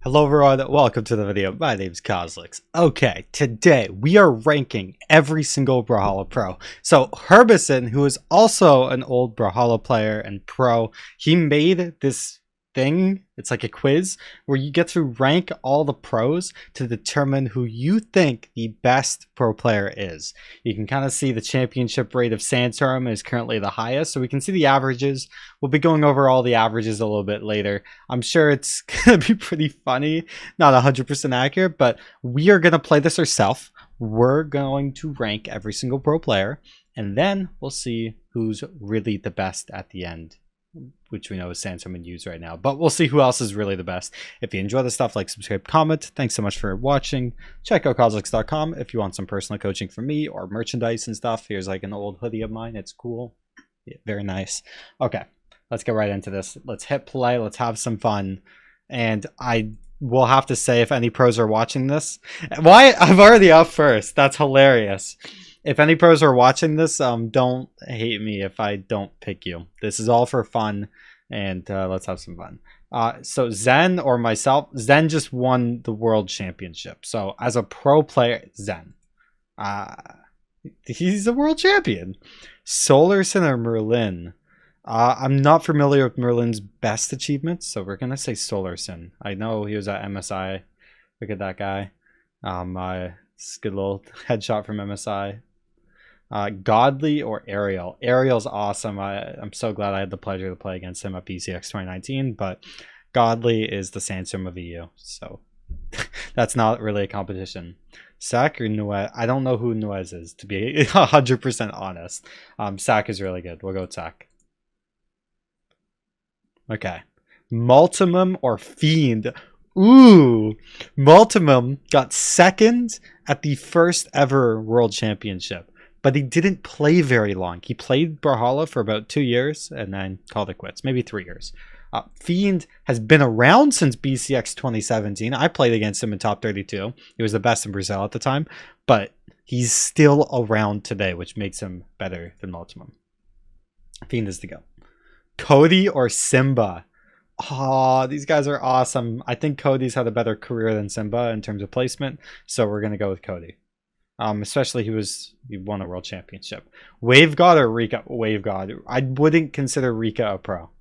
Hello everyone, welcome to the video. My name is Cosolix. Okay, today we are ranking every single Brawlhalla pro. So Herbison, who is also an old Brawlhalla player and pro, he made this thing, it's like a quiz, where you get to rank all the pros to determine who you think the best pro player is. You can kind of see the championship rate of Sandstorm is currently the highest, so we can see the averages. We'll be going over all the averages a little bit later. I'm sure it's going to be pretty funny, not 100% accurate, but we are going to play this ourselves. We're going to rank every single pro player, and then we'll see who's really the best at the end, which we know is Sandstorm and Use right now. But we'll see who else is really the best. If you enjoy the stuff, like, subscribe, comment. Thanks so much for watching. Check out Cosolix.com if you want some personal coaching from me or merchandise and stuff. Here's like an old hoodie of mine. It's cool. Yeah, very nice. Okay. Let's get right into this. Let's hit play. Let's have some fun. And I will have to say, if any pros are watching this, why I'm already up first. That's hilarious. If any pros are watching this, don't hate me if I don't pick you. This is all for fun, and let's have some fun. So Zen or myself, Zen just won the world championship. So as a pro player, Zen. He's a world champion. Solarson or Merlin? I'm not familiar with Merlin's best achievements, so we're gonna say Solarson. I know he was at MSI. Look at that guy. It's a good little headshot from MSI. Godly or Ariel? Ariel's awesome. I'm so glad I had the pleasure to play against him at BCX 2019, but Godly is the Sandstorm of EU, so that's not really a competition. Sack or Nuez? I don't know who Nuez is, to be 100% honest. Sack is really good. We'll go with Sack. Okay. Multimum or Fiend? Ooh! Multimum got second at the first ever World Championship, but he didn't play very long. He played Brawlhalla for about 2 years and then called it quits. Maybe 3 years. Fiend has been around since BCX 2017. I played against him in top 32. He was the best in Brazil at the time, but he's still around today, which makes him better than Multimum. Fiend is the go. Cody or Simba? Oh, these guys are awesome. I think Cody's had a better career than Simba in terms of placement, so we're going to go with Cody. Especially he won a world championship. Wave God or Rika? Wave God. I wouldn't consider Rika a pro.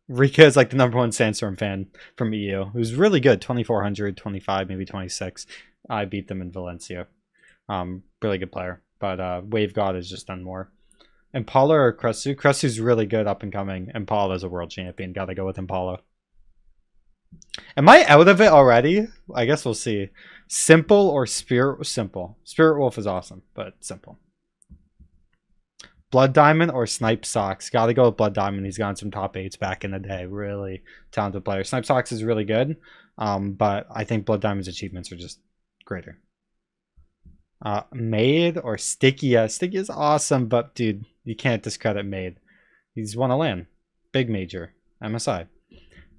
Rika is like the #1 Sandstorm fan from EU, who's really good. 2400, 25, maybe 26. I beat them in Valencia. Really good player. But Wave God has just done more. Impala or Kresu? Kresu's really good up and coming. Impala's a world champion. Gotta go with Impala. Am I out of it already? I guess we'll see. Simple or Spirit? Simple. Spirit Wolf is awesome, but simple. Blood Diamond or Snipe Socks? Gotta go with Blood Diamond. He's gotten some top 8s back in the day. Really talented player. Snipe Socks is really good, but I think Blood Diamond's achievements are just greater. Made or Stickia? Stickia is awesome, but dude, you can't discredit Made. He's won a LAN. Big major. MSI.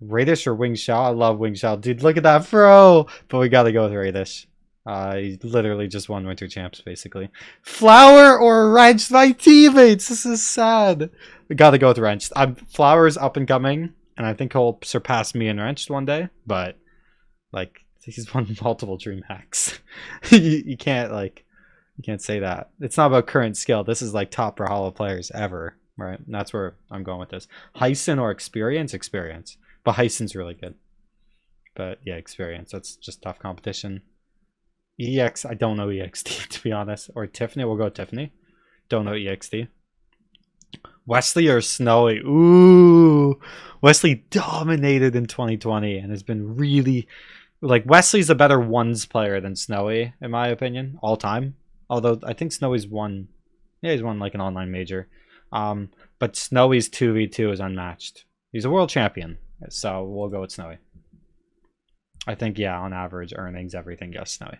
Radish or Wing Shao? I love Wing Shao. Dude, look at that throw! But we gotta go with Radish. He literally just won Winter Champs, basically. Flower or Wrench? My teammates! This is sad. We gotta go with Wrench. Flower's up and coming, and I think he'll surpass me in Wrench one day, but, like, he's won multiple dream hacks. you can't say that. It's not about current skill. This is like top Brawlhalla players ever, right? And that's where I'm going with this. Hyson or Experience? Experience. But Hyson's really good. But yeah, Experience. That's just tough competition. EX, I don't know EXT, to be honest. Or Tiffany, we'll go Tiffany. Don't know EXT. Wesley or Snowy? Ooh, Wesley dominated in 2020 and has been really... Like, Wesley's a better ones player than Snowy, in my opinion, all time. Although, I think Snowy's won... Yeah, he's won, like, an online major. But Snowy's 2v2 is unmatched. He's a world champion, so we'll go with Snowy. I think, yeah, on average, earnings, everything, yes, Snowy.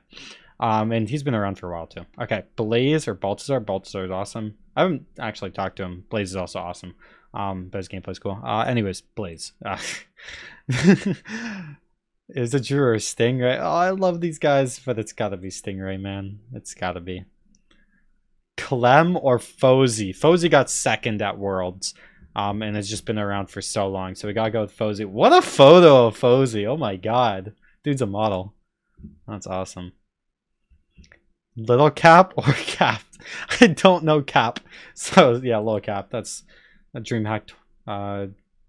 And he's been around for a while, too. Okay, Blaze or Baltazar? Baltazar is awesome. I haven't actually talked to him. Blaze is also awesome. But his gameplay's cool. Anyways, Blaze. Is it Drew or Stingray? Oh, I love these guys, but it's gotta be Stingray, man. It's gotta be. Clem or Fozy? Fozy got second at Worlds. And has just been around for so long. So we gotta go with Fozy. What a photo of Fozy. Oh my god. Dude's a model. That's awesome. Little Cap or Cap? I don't know Cap. So yeah, Little Cap. That's a DreamHack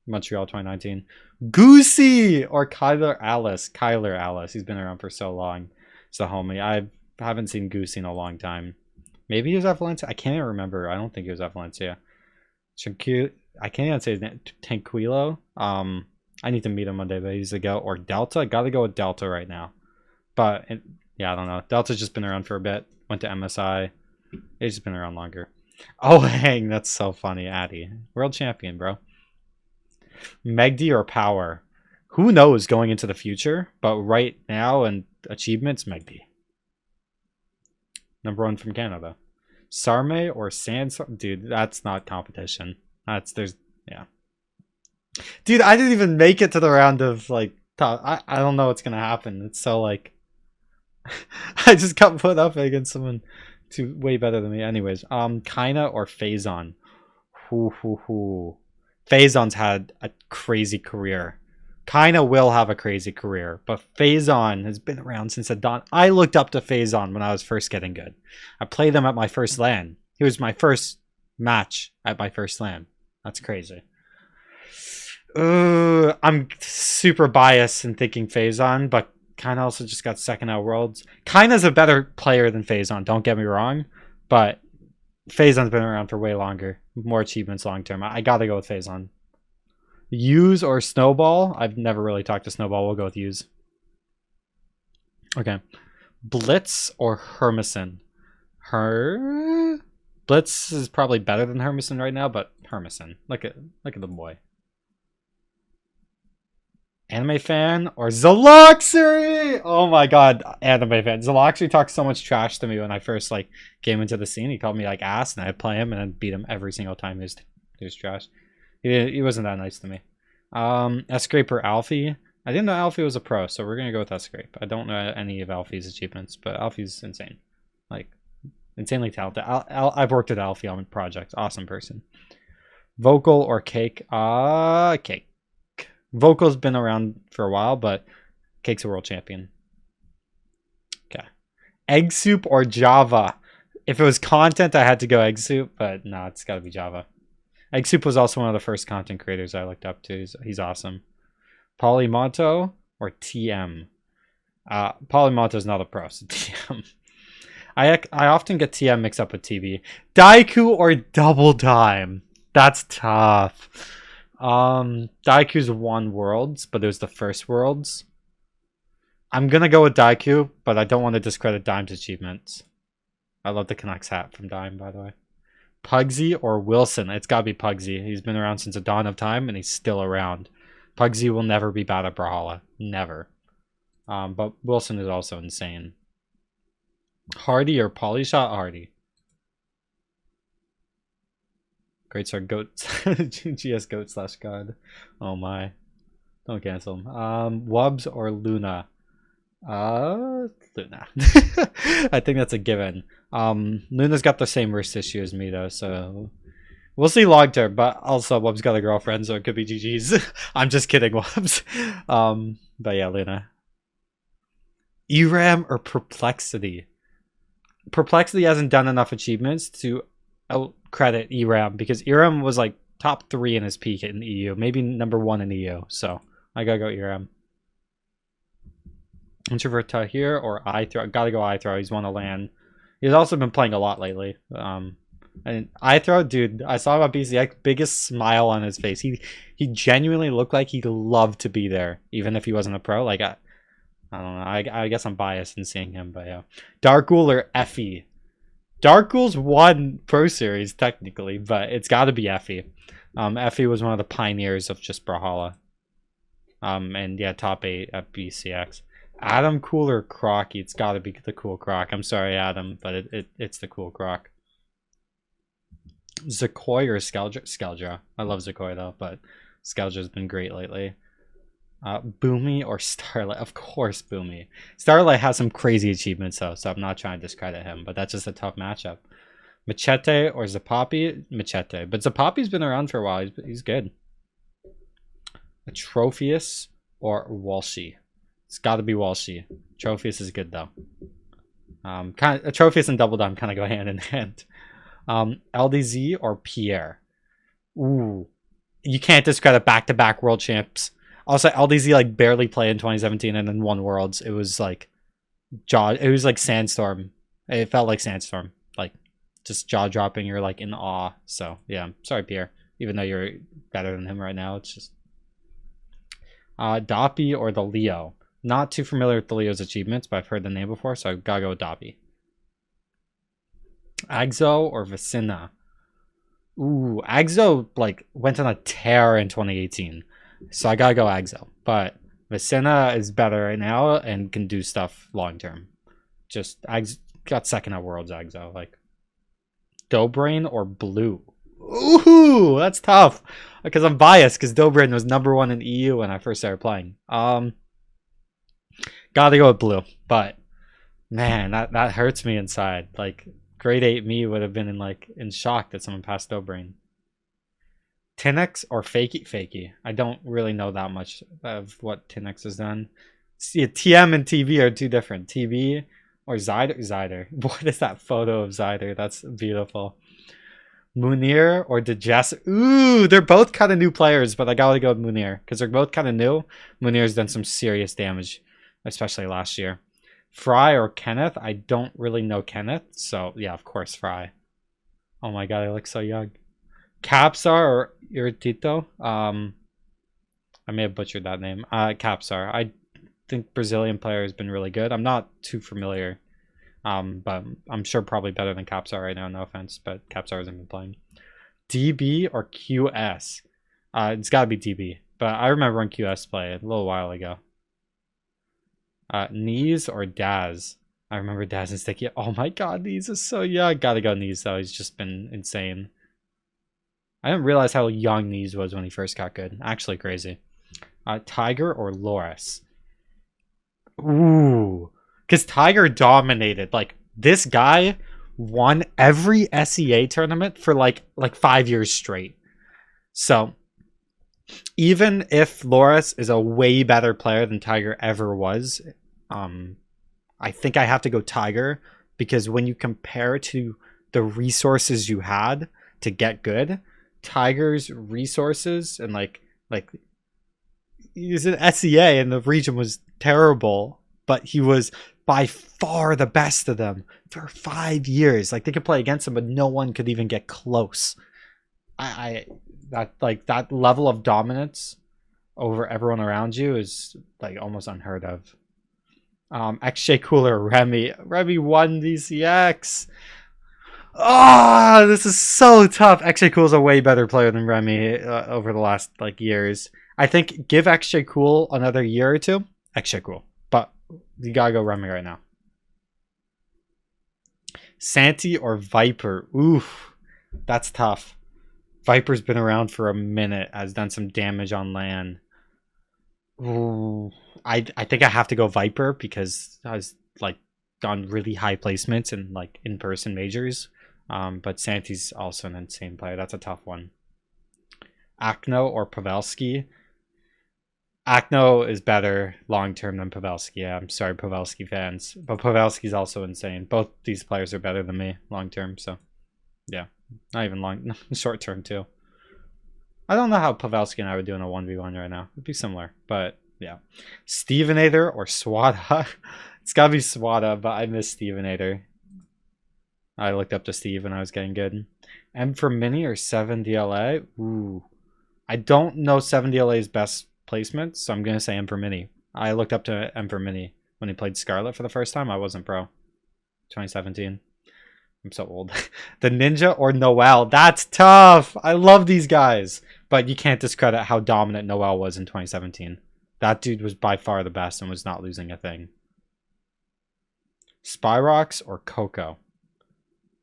Montreal 2019. Goosey or Kyler Alice. Kyler Alice. He's been around for so long. It's a homie. I haven't seen Goosey in a long time. Maybe he was at Valencia. I can't even remember. I don't think he was at Valencia. I can't even say his name. Tanquilo. I need to meet him one day, but he's a go. Or Delta. Gotta go with Delta right now. But yeah, I don't know. Delta's just been around for a bit. Went to MSI. He's just been around longer. Oh, hang. That's so funny. Addy. World champion, bro. Megdi or Power? Who knows going into the future? But right now and achievements, Megdi. Number 1 from Canada. Sarme or Sandstorm? Dude, that's not competition. Yeah. Dude, I didn't even make it to the round of, like, top. I don't know what's going to happen. It's so, like... I just got put up against someone way better than me. Anyways, Kaina or Phazon? Phazon's had a crazy career. Kaina will have a crazy career, but Phazon has been around since the dawn. I looked up to Phazon when I was first getting good. I played him at my first LAN. He was my first match at my first LAN. That's crazy. I'm super biased in thinking Phazon, but Kaina also just got second at Worlds. Kaina's a better player than Phazon, don't get me wrong, but Phazon's been around for way longer. More achievements long term. I gotta go with Phazon. Use or Snowball? I've never really talked to Snowball. We'll go with Use. Okay. Blitz or Hermison? Blitz is probably better than Hermison right now, but Hermison. Look at the boy. Anime fan or Zaloxery? Oh my god, anime fan. Zaloxery talked so much trash to me when I first like came into the scene. He called me like ass, and I'd play him and then beat him every single time. He was trash. He wasn't that nice to me. Escape or Alfie? I didn't know Alfie was a pro, so we're gonna go with Escape. I don't know any of Alfie's achievements, but Alfie's insane. Like, insanely talented. I've worked with Alfie on projects. Awesome person. Vocal or Cake? Cake. Vocal's been around for a while, but Cake's a world champion. Okay. Egg Soup or Java? If it was content, I had to go Egg Soup, but no, it's gotta be Java. Egg Soup was also one of the first content creators I looked up to. He's awesome. Polymonto or TM? Polymonto's not a pro, so TM. I often get TM mixed up with TV. Daiku or Double Time? That's tough. Daiku's won Worlds, but it was the first Worlds. I'm gonna go with Daiku, but I don't want to discredit Dime's achievements. I love the Canucks hat from Dime, by the way. Pugsy or Wilson? It's gotta be Pugsy. He's been around since the dawn of time, and he's still around. Pugsy will never be bad at Brawlhalla. Never. But Wilson is also insane. Hardy or Polyshot? Hardy. Great Star Goat. GS Goat / God. Oh my. Don't cancel him. Wubs or Luna? Luna. I think that's a given. Luna's got the same wrist issue as me though, so we'll see long term, but also Wubs got a girlfriend, so it could be GG's. I'm just kidding, Wubs. But yeah, Luna. ERAM or Perplexity? Perplexity hasn't done enough achievements to credit ERAM, because ERAM was like top 3 in his peak in EU, maybe number 1 in EU, so I gotta go ERAM. Introvert here or iThrow? Gotta go iThrow. He's won a LAN. He's also been playing a lot lately. And iThrow, dude, I saw him at BCX, biggest smile on his face. He genuinely looked like he loved to be there, even if he wasn't a pro. Like, I don't know. I guess I'm biased in seeing him, but yeah. Darkghoul or Effie? Darkghoul's won Pro Series, technically, but it's got to be Effie. Effie was one of the pioneers of just Brawlhalla. And yeah, top 8 at BCX. Adam Cool or Crocky? It's got to be the Cool Croc. I'm sorry, Adam, but it's the Cool Croc. Zakoi or Skeldra? Skeldra. I love Zakoi though, but Skeldra's been great lately. Boomy or Starlight? Of course, Boomy. Starlight has some crazy achievements though, so I'm not trying to discredit him, but that's just a tough matchup. Machete or Zapapi? Machete. But Zapapi's been around for a while. He's good. Atrophius or Walshy? It's got to be Walshy. Trophius is good though. Kind of, Trophius and Double Dime kind of go hand in hand. LDZ or Pierre. Ooh, you can't discredit back-to-back world champs. Also, LDZ like barely played in 2017 and then won worlds. It was like it was like Sandstorm. It felt like Sandstorm. Like just jaw dropping. You're like in awe. So yeah, sorry Pierre. Even though you're better than him right now, it's just Doppy or the Leo. Not too familiar with the Leo's achievements, but I've heard the name before, so I gotta go with Doppy. Agzo or Vicina. Ooh, Agzo like went on a tear in 2018, so I gotta go Agzo. But Vicina is better right now and can do stuff long term. Just got second at Worlds. Agzo like Dobrain or Blue. Ooh, that's tough because I'm biased because Dobrain was #1 in EU when I first started playing. Gotta go with Blue, but man, that hurts me inside. Like grade 8 me would have been in shock that someone passed Dobrain. Tinex or Fakey? I don't really know that much of what Tinex has done. See, TM and TV are two different. TV or Zyder. What is that photo of Zyder? That's beautiful. Munir or Digest? Ooh, they're both kind of new players, but I gotta go with Munir because they're both kind of new. Munir's done some serious damage, especially last year. Fry or Kenneth? I don't really know Kenneth, so yeah, of course Fry. Oh my god, I look so young. Capsar or Iritito? I may have butchered that name. Capsar. I think Brazilian player has been really good. I'm not too familiar, but I'm sure probably better than Capsar right now. No offense, but Capsar hasn't been playing. DB or QS? It's got to be DB, but I remember when QS played a little while ago. Knees or Daz? I remember Daz and Sticky. Oh my god, Knees is so young. Gotta go Knees though. He's just been insane. I didn't realize how young Knees was when he first got good. Actually crazy. Tiger or Loris? Ooh. Because Tiger dominated. Like, this guy won every SEA tournament for like 5 years straight. So, even if Loris is a way better player than Tiger ever was, I think I have to go Tiger. Because when you compare to the resources you had to get good, Tiger's resources and like he's an SEA and the region was terrible, but he was by far the best of them for 5 years. Like they could play against him, but no one could even get close. That level of dominance over everyone around you is like almost unheard of. XJ Cooler, Remy won DCX. Oh, this is so tough. XJ Cool's a way better player than Remy over the last years. I think give XJ Cool another year or two. XJ Cool, but you gotta go Remy right now. Santi or Viper? Oof, that's tough. Viper's been around for a minute, has done some damage on LAN. Ooh, I think I have to go Viper because has gone really high placements in in-person majors. But Santi's also an insane player. That's a tough one. Akno or Pavelski? Akno is better long-term than Pavelski. Yeah, I'm sorry, Pavelski fans. But Pavelski's also insane. Both these players are better than me long-term, so yeah. Not even long, short-term too. I don't know how Pavelski and I would do in a 1v1 right now. It'd be similar, but yeah. Stevenator or Swada? It's gotta be Swada, but I miss Stevenator. I looked up to Steve when I was getting good. M for Mini or 7DLA? Ooh. I don't know 7DLA's best placement, so I'm going to say M for Mini. I looked up to M for Mini when he played Scarlet for the first time. I wasn't pro. 2017. I'm so old. The Ninja or Noel? That's tough. I love these guys. But you can't discredit how dominant Noel was in 2017. That dude was by far the best and was not losing a thing. Spyrox or Coco?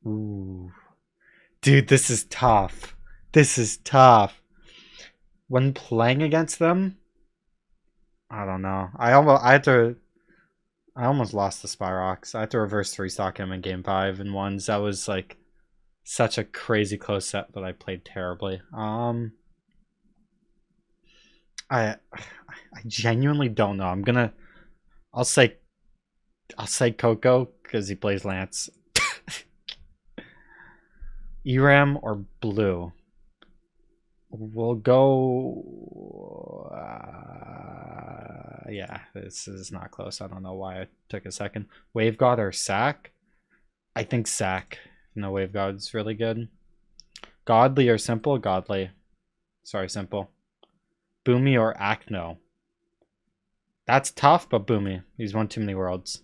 Ooh. Dude, this is tough. This is tough. When playing against them, I don't know. I almost lost the Spyrox. I had to reverse 3-stock him in game 5 and 1s. That was such a crazy close set that I played terribly. I genuinely don't know. I'm gonna I'll say Coco because he plays Lance. Eram or Blue? We'll go. Yeah, this is not close. I don't know why it took a second. Wave God or Sack? I think Sack. No, Wave God's really good. Godly or Simple? Godly. Sorry, Simple. Boomy or Acno? That's tough, but Boomy. He's won too many worlds.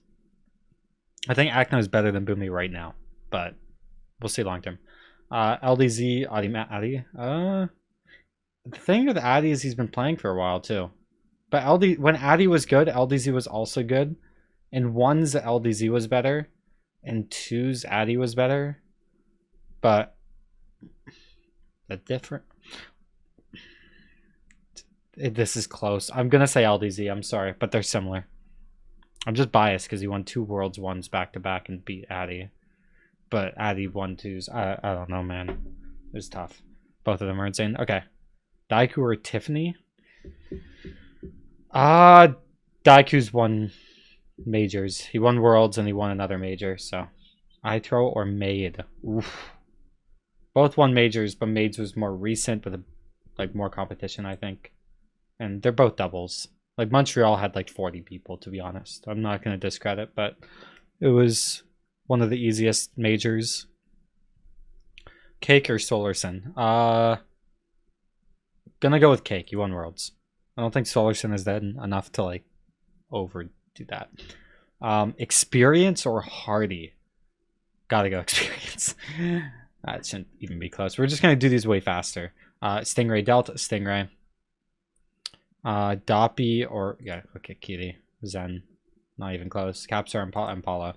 I think Acno is better than Boomy right now, but we'll see long term. LDZ, Addy. The thing with Addy is he's been playing for a while too. But when Addy was good, LDZ was also good. In ones, LDZ was better. In twos, Addy was better. But the different. This is close. I'm gonna say LDZ. I'm sorry, but they're similar. I'm just biased because he won 2 Worlds ones back to back and beat Addy. But Addy won twos. I don't know, man. It was tough. Both of them are insane. Okay. Daiku or Tiffany? Daiku's won majors. He won Worlds and he won another major, so. Ithro or Maid? Oof. Both won majors, but Maids was more recent with more competition, I think. And they're both doubles. Like Montreal had like 40 people, to be honest. I'm not going to discredit, but it was one of the easiest majors. Cake or Solarson? Gonna go with Cake. He won Worlds. I don't think Solarson is dead enough to like overdo that. Experience or Hardy? Gotta go Experience. That shouldn't even be close. We're just gonna do these way faster. Stingray, Delta, Stingray. Doppy or yeah, okay, Kitty. Zen. Not even close. Capsar, Impala.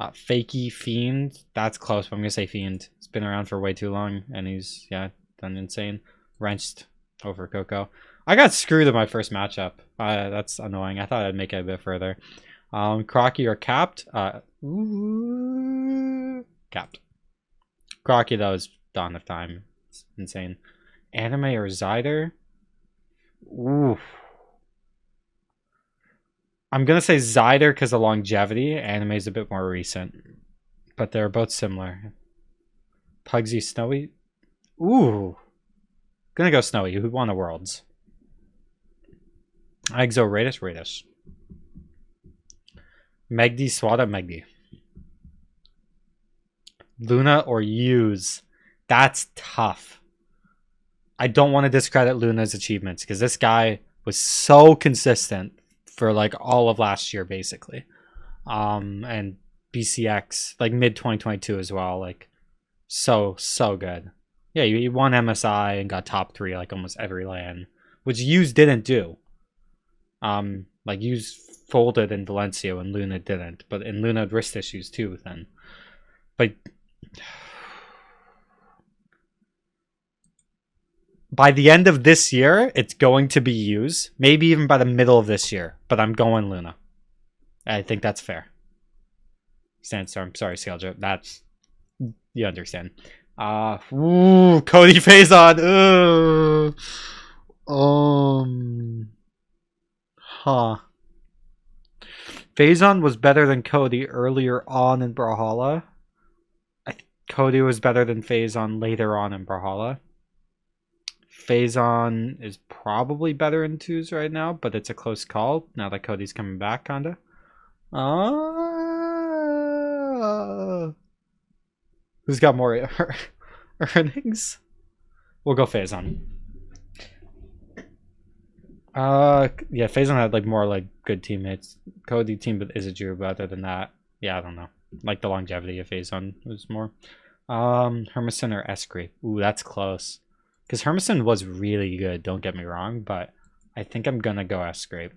Fakey, Fiend. That's close, but I'm gonna say Fiend. It's been around for way too long, and he's done insane. Wrenched over Coco. I got screwed in my first matchup. That's annoying. I thought I'd make it a bit further. Crocky or Capped? Capped. Crocky, that was Dawn of Time. It's insane. Anime or Zyder? Ooh. I'm gonna say Zyder because of longevity. Anime is a bit more recent, but they're both similar. Pugsy, Snowy. Ooh. Gonna go Snowy, who won the Worlds. Exo, Radish. Megdi, Swada, Megdi. Luna or Use? That's tough. I don't want to discredit Luna's achievements because this guy was so consistent for like all of last year, basically. And BCX, like mid 2022 as well, like so good. Yeah, he won MSI and got top 3 like almost every LAN, which Use didn't do. Like Use folded in Valencia and Luna didn't, but in Luna had wrist issues too then. But by the end of this year, it's going to be Use. Maybe even by the middle of this year, but I'm going Luna. I think that's fair. Sandstorm, sorry, Scalger. That's, you understand. Cody Faison. Faison was better than Cody earlier on in Brawlhalla. Cody was better than Faison later on in Brawlhalla. Faison is probably better in twos right now, but it's a close call now that Cody's coming back, kinda. Who's got more earnings? We'll go Faison. Yeah, Faison had like more like good teammates. Cody teamed with Izadru, but other than that, yeah, I don't know. Like the longevity of Faison was more. Hermison or Escreep? Ooh, that's close. Because Hermison was really good, don't get me wrong, but I think I'm gonna go Escrape.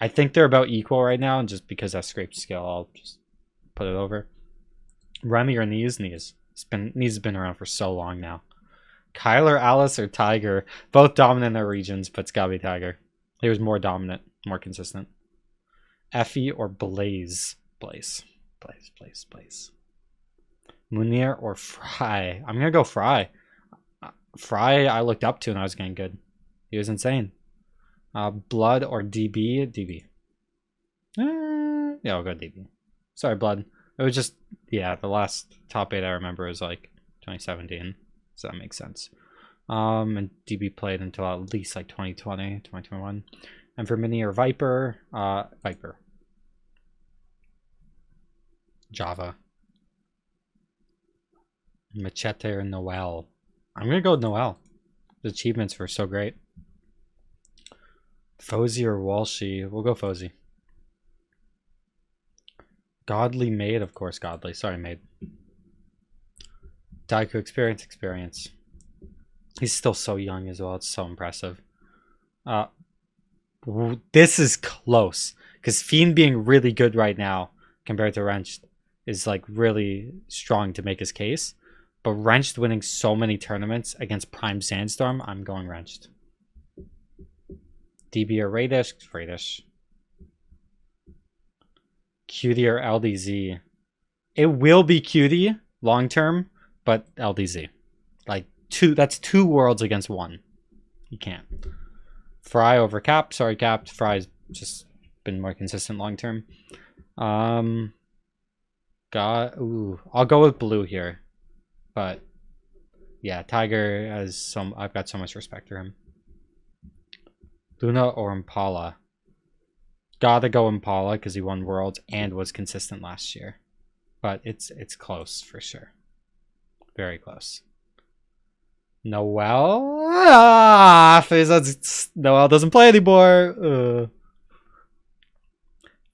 I think they're about equal right now, and just because Escrape's skill, I'll just put it over. Remy or Knees? Knees. Knees has been around for so long now. Kyler, Alice, or Tiger? Both dominant in their regions, but it's gotta be Tiger. He was more dominant, more consistent. Effie or Blaze? Blaze. Munir or Fry? I'm gonna go Fry. Fry I looked up to and I was getting good. He was insane. Blood or DB? DB. Yeah, I'll go DB. Sorry, Blood. It was just, yeah, the last top 8 I remember was like 2017. So that makes sense. And DB played until at least like 2020, 2021. And for Mini or Viper, Viper. Java. Machete or Noel. I'm gonna go with Noel. The achievements were so great. Fozy or Walshy? We'll go Fozy. Godly Maid, of course, Godly. Sorry, Maid. Daiku experience. He's still so young as well. It's so impressive. This is close. Because Fiend being really good right now compared to Wrenched is like really strong to make his case. But Wrenched winning so many tournaments against Prime Sandstorm, I'm going Wrenched. DB or Radish? Radish. QD or LDZ? It will be QD long term, but LDZ. Like that's 2 worlds against 1. You can't. Fry over Cap. Sorry, Cap. Fry's just been more consistent long term. I'll go with Blue here. But yeah, Tiger has some. I've got so much respect for him. Luna or Impala? Gotta go Impala because he won Worlds and was consistent last year. But it's close for sure. Very close. Noel? Noel doesn't play anymore.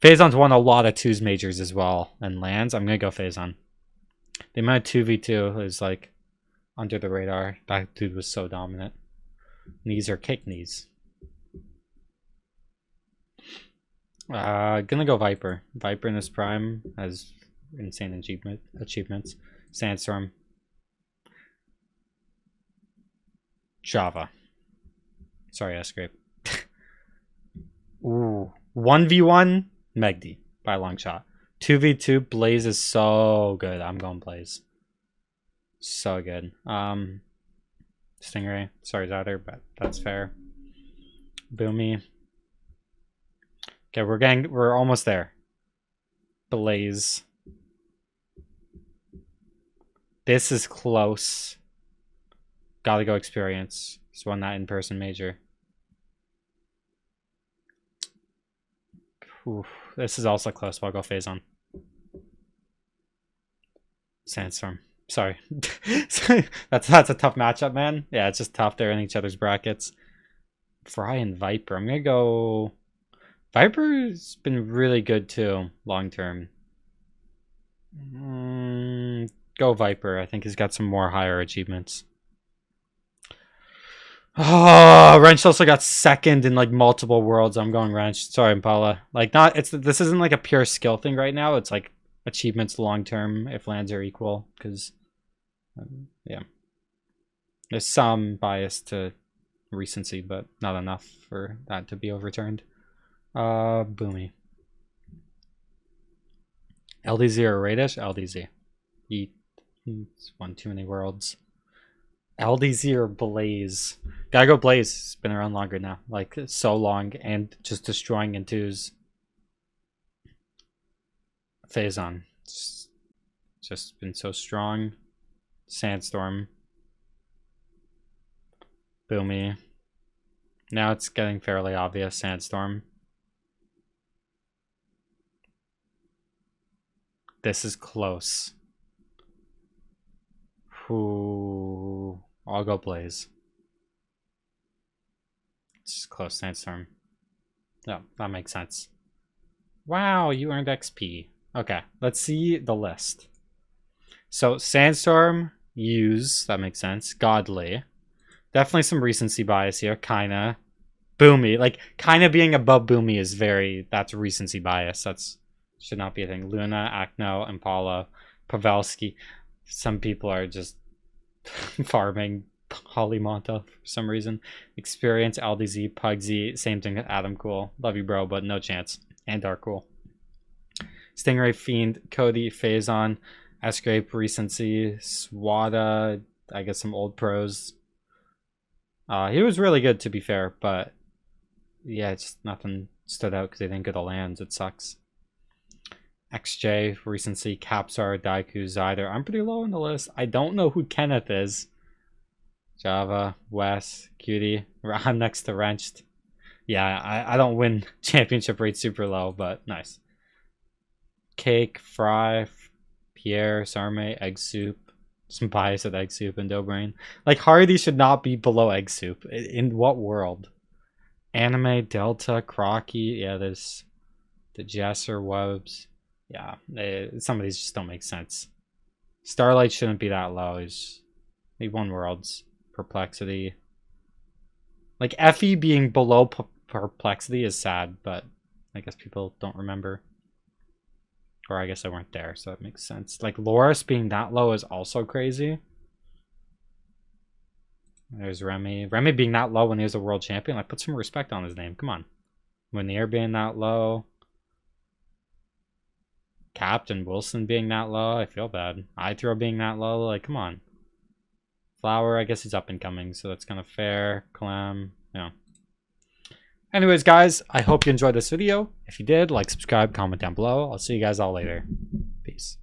Phazon's won a lot of 2s majors as well and lands. I'm gonna go Phazon. The amount of 2v2 is like under the radar. That dude was so dominant. Knees or kick knees. Gonna go Viper. Viper in his prime has insane achievements. Sandstorm. Java. Sorry, Escape. Ooh. 1v1 Megdi by a long shot. 2v2 Blaze is so good. I'm going Blaze. So good. Stingray. Sorry, Zyder, but that's fair. Boomy. Okay, we're almost there. Blaze. This is close. Gotta go experience. Just won that in-person major. Oof, this is also close, but I'll go Phazon. Sandstorm. Sorry. that's a tough matchup, man. Yeah, it's just tough. They're in each other's brackets. Fry and Viper. I'm gonna go... Viper's been really good too, long term. Go Viper. I think he's got some more higher achievements. Oh, Wrench also got second in like multiple worlds. I'm going Wrench. Sorry, Impala. Like this isn't like a pure skill thing right now. It's like achievements long term if lands are equal. Because yeah, there's some bias to recency, but not enough for that to be overturned. Boomy. LDZ or Radish? LDZ. He's won too many worlds. LDZ or Blaze? Gotta go Blaze. It's been around longer now. Like, so long and just destroying in 2s. Phazon. Just been so strong. Sandstorm. Boomy. Now it's getting fairly obvious. Sandstorm. This is close. Ooh, I'll go Blaze. It's just close. Sandstorm. No, that makes sense. Wow, you earned XP. Okay, let's see the list. So Sandstorm, use, that makes sense. Godly. Definitely some recency bias here, kinda. Boomy, like kinda being above Boomy is that's recency bias. That's should not be a thing. Luna, Acno, Impala, Pavelski. Some people are just farming Polymonta for some reason. Experience, LDZ, Pugsy, same thing. Adam Cool. Love you, bro, but no chance. And Dark Cool. Stingray, Fiend, Cody, Phazon, Escape, Recency, Swada, I guess some old pros. He was really good, to be fair, but yeah, it's just nothing stood out because they didn't get the lands. It sucks. XJ, Recency, Capsar, Daiku, Zyder. I'm pretty low on the list. I don't know who Kenneth is. Java, Wes, Cutie. I'm next to Wrenched. Yeah, I don't win championship rate super low, but nice. Cake, Fry, Pierre, Sarme, Egg Soup. Some bias at Egg Soup and Dobrain. Like, Hardy should not be below Egg Soup. In what world? Anime, Delta, Crocky. Yeah, there's the Jesser, Webs. Yeah, some of these just don't make sense. Starlight shouldn't be that low. He won Worlds. Perplexity. Like, Effie being below Perplexity is sad, but I guess people don't remember. Or I guess they weren't there, so that makes sense. Like, Loris being that low is also crazy. There's Remy. Remy being that low when he was a world champion. Like, put some respect on his name. Come on. Munir being that low. Captain Wilson being that low. I feel bad. iThrow being that low. Like, come on. Flower, I guess he's up and coming, so that's kind of fair. Clam, yeah. Anyways, guys, I hope you enjoyed this video. If you did, like, subscribe, comment down below. I'll see you guys all later. Peace.